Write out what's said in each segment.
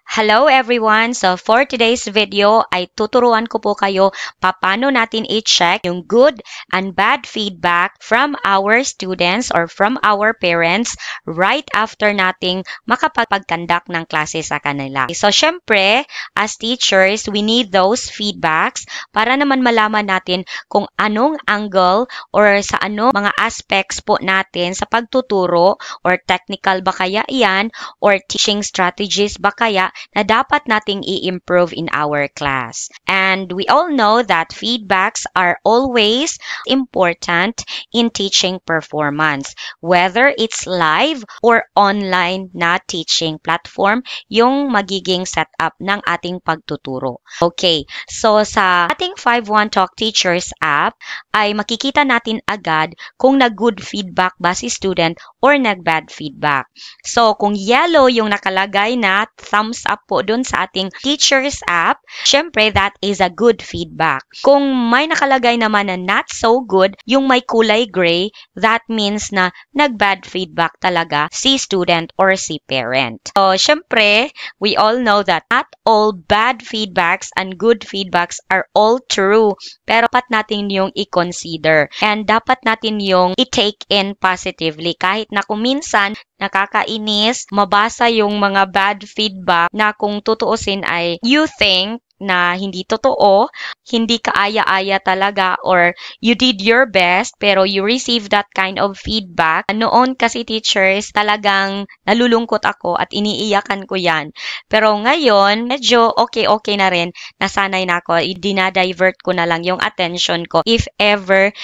Hello everyone! So for today's video ay tuturuan ko po kayo paano natin i-check yung good and bad feedback from our students or from our parents right after nating makapag-conduct ng klase sa kanila. So syempre, as teachers, we need those feedbacks para naman malaman natin kung anong angle or sa ano mga aspects po natin sa pagtuturo or technical ba kaya yan or teaching strategies ba kaya na dapat nating i-improve in our class. And we all know that feedbacks are always important in teaching performance. Whether it's live or online na teaching platform, yung magiging setup ng ating pagtuturo. Okay, so sa ating 5-1 Talk Teachers app, ay makikita natin agad kung nag-good feedback ba si student or nag-bad feedback. So, kung yellow yung nakalagay na thumbs up po dun sa ating teachers app, syempre that is a good feedback. Kung may nakalagay naman na not so good, yung may kulay gray, that means na nag-bad feedback talaga si student or si parent. So, syempre, we all know that not all bad feedbacks and good feedbacks are all true. Pero dapat natin yung i-consider and dapat natin yung i-take in positively kahit na kung minsan nakakainis, mabasa yung mga bad feedback na kung tutuusin ay you think na hindi totoo, hindi kaaya-aya talaga, or you did your best pero you received that kind of feedback. Noon kasi teachers, talagang nalulungkot ako at iniiyakan ko yan. Pero ngayon, medyo okay na rin. Nasanay na ako. Dinadivert ko na lang yung attention ko if ever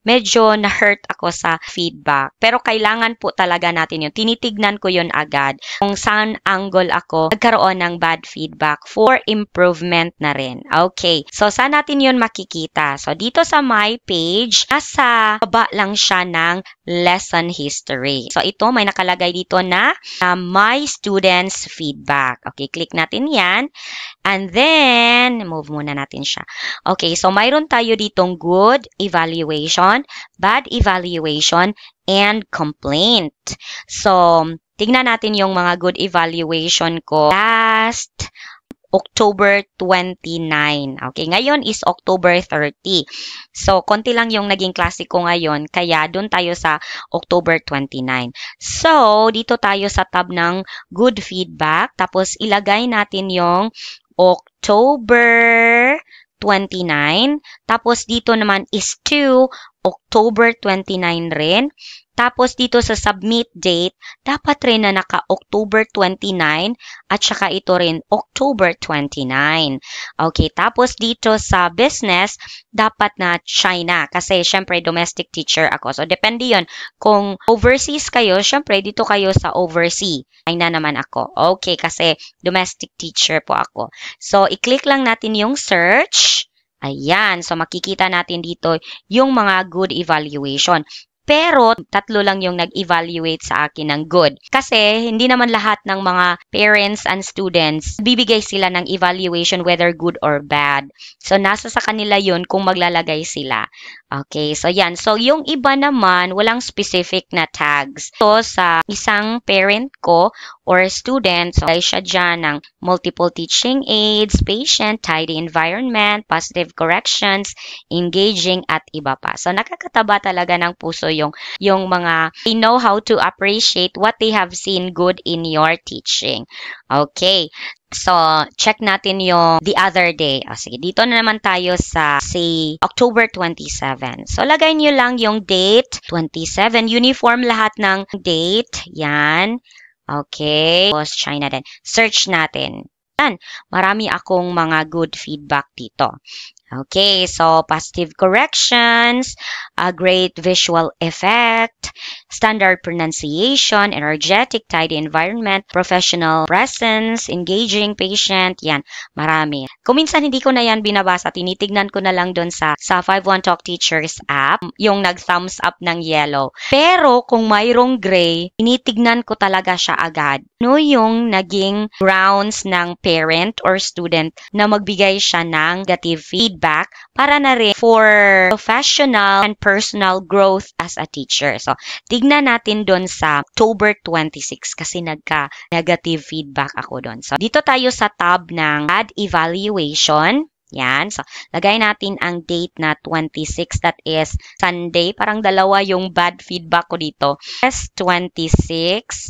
medyo na-hurt ako sa feedback. Pero kailangan po talaga natin yun. Tinitignan ko yun agad. Kung saan angle ako nagkaroon ng bad feedback for improvement na rin. Okay. So, saan natin yun makikita? So, dito sa my page, nasa baba lang siya ng lesson history. So, ito may nakalagay dito na my students feedback. Okay. Click natin yan. And then, move muna natin siya. Okay. So, mayroon tayo ditong good evaluation, bad evaluation, and complaint. So, tignan natin yung mga good evaluation ko last October 29. Okay, ngayon is October 30. So, konti lang yung naging klase ko ngayon, kaya doon tayo sa October 29. So, dito tayo sa tab ng good feedback, tapos ilagay natin yung October 29. Tapos dito naman is to October 29 rin. Tapos dito sa submit date, dapat rin na naka-October 29 at saka ito rin October 29. Okay, tapos dito sa business, dapat na China kasi syempre domestic teacher ako. So, depende yun. Kung overseas kayo, syempre dito kayo sa overseas. China naman ako. Okay, kasi domestic teacher po ako. So, i-click lang natin yung search. Ayan. So, makikita natin dito yung mga good evaluation. Pero, tatlo lang yung nag-evaluate sa akin ng good. Kasi, hindi naman lahat ng mga parents and students, bibigay sila ng evaluation whether good or bad. So, nasa sa kanila yun kung maglalagay sila. Okay, so yan. So, yung iba naman, walang specific na tags. So, sa isang parent ko or student, so, ay siya dyan ng multiple teaching aids, patient, tidy environment, positive corrections, engaging, at iba pa. So, nakakataba talaga ng puso yung mga they know how to appreciate what they have seen good in your teaching. Okay. So, check natin yung the other day. Sige, dito na naman tayo sa, say, October 27. So, lagay nyo lang yung date, 27. Uniform lahat ng date. Yan. Okay. Tapos, China din. Search natin. Yan. Marami akong mga good feedback dito. Okay, so positive corrections, a great visual effect, standard pronunciation, energetic, tidy environment, professional presence, engaging, patient, yan, marami. Kung minsan hindi ko na yan binabasa, tinitignan ko na lang doon sa 5-1 Talk Teachers app, yung nag-thumbs up ng yellow. Pero kung mayroong gray, tinitignan ko talaga siya agad. Ano yung naging grounds ng parent or student na magbigay siya ng negative feedback feedback para na rin for professional and personal growth as a teacher. So, tignan natin doon sa October 26 kasi nagka-negative feedback ako doon. So, dito tayo sa tab ng bad evaluation. Yan. So, lagay natin ang date na 26. That is Sunday. Parang dalawa yung bad feedback ko dito. Yes, 26.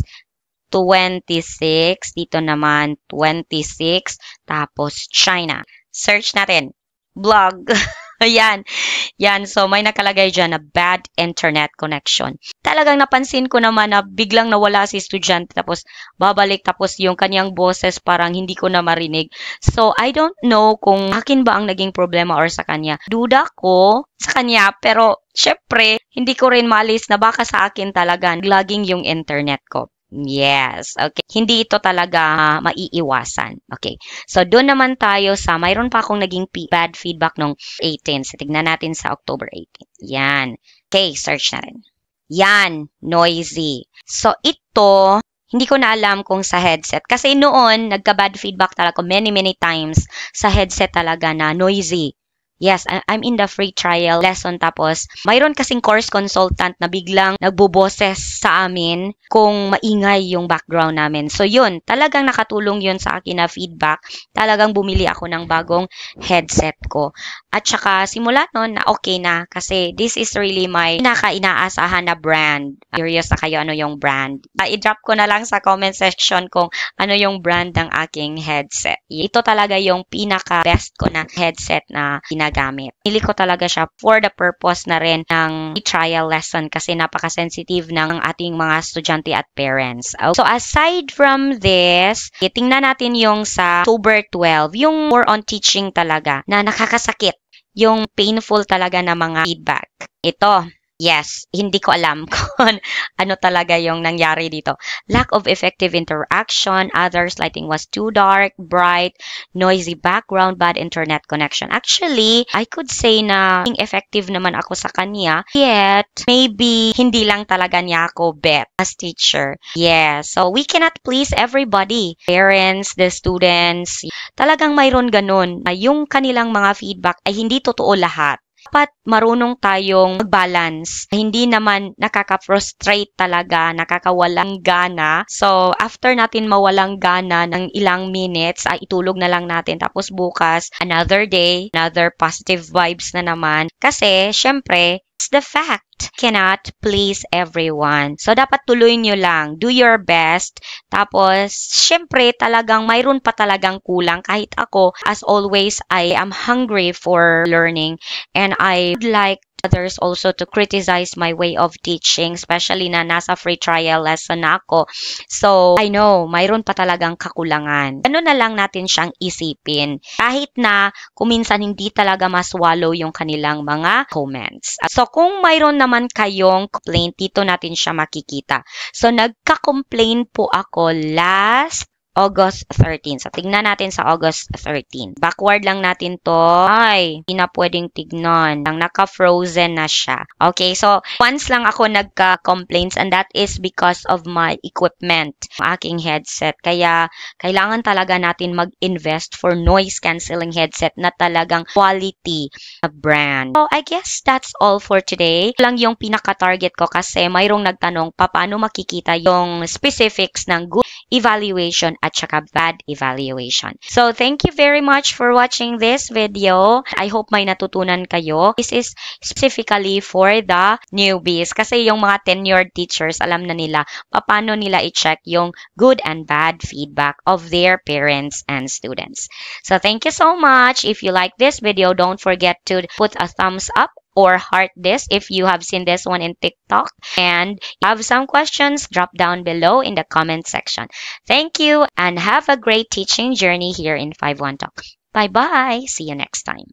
26. Dito naman, 26. Tapos, China. Search natin. Blog. Ayan. Yan. So, may nakalagay dyan na bad internet connection. Talagang napansin ko naman na biglang nawala si estudyante tapos babalik tapos yung kanyang boses parang hindi ko na marinig. So, I don't know kung akin ba ang naging problema or sa kanya. Duda ko sa kanya pero syempre, hindi ko rin maalis na baka sa akin talaga laging yung internet ko. Yes. Okay. Hindi ito talaga maiiwasan. Okay. So, doon naman tayo sa, mayroon pa akong naging bad feedback nung 18. So, tignan natin sa October 18. Yan. Okay, search na rin. Yan, noisy. So, ito, hindi ko na alam kung sa headset. Kasi noon, nagka-bad feedback talaga many times sa headset talaga na noisy. Yes, I'm in the free trial lesson tapos mayroon kasing course consultant na biglang nagboboses sa amin kung maingay yung background namin. So yun, talagang nakatulong yun sa akin na feedback. Talagang bumili ako ng bagong headset ko. At saka simula nun na okay na kasi this is really my pinaka-inaasahan na brand. Curious na kayo ano yung brand. I-drop ko na lang sa comment section kung ano yung brand ng aking headset. Ito talaga yung pinaka-best ko na headset na ginagamit. Pili ko talaga siya for the purpose na rin ng trial lesson kasi napaka-sensitive ng ating mga estudyante at parents. So aside from this, tingnan natin yung sa October 12, yung more on teaching talaga na nakakasakit, yung painful talaga na mga feedback. Ito. Yes, hindi ko alam kung ano talaga yung nangyari dito. Lack of effective interaction, others lighting was too dark, bright, noisy background, bad internet connection. Actually, I could say na effective naman ako sa kanya, yet maybe hindi lang talaga niya ako bet as teacher. Yes, so we cannot please everybody. Parents, the students, talagang mayroon ganun na yung kanilang mga feedback ay hindi totoo lahat. Dapat marunong tayong mag-balance. Hindi naman nakaka-frustrate talaga, nakakawalang gana. So, after natin mawalang gana ng ilang minutes, ay itulog na lang natin. Tapos bukas, another day, another positive vibes na naman. Kasi, syempre, it's the fact. Cannot please everyone. So, dapat tuloy nyo lang. Do your best. Tapos, syempre, talagang mayroon pa talagang kulang. Kahit ako, as always, I am hungry for learning. And I would like others also to criticize my way of teaching, especially na nasa free trial lesson na ako. So, I know, mayroon pa talagang kakulangan. Ano na lang natin siyang isipin. Kahit na kuminsan hindi talaga maswallow yung kanilang mga comments. So, kung mayroon naman kayong complaint, dito natin siya makikita. So, nagka-complain po ako last August 13. So, tignan natin sa August 13. Backward lang natin to. Ay, hindi na pwedeng tignan. Naka-frozen na siya. Okay, so, once lang ako nagka-complaints and that is because of my equipment, aking headset. Kaya, kailangan talaga natin mag-invest for noise-canceling headset na talagang quality na brand. So, I guess that's all for today. Ito lang yung pinaka-target ko kasi mayroong nagtanong paano makikita yung specifics ng good evaluation at saka bad evaluation. So, thank you very much for watching this video. I hope may natutunan kayo. This is specifically for the newbies kasi yung mga tenured teachers, alam na nila paano nila i-check yung good and bad feedback of their parents and students. So, thank you so much. If you like this video, don't forget to put a thumbs up or heart this if you have seen this one in TikTok. And if you have some questions, drop down below in the comment section. Thank you and have a great teaching journey here in 51 Talk. Bye-bye. See you next time.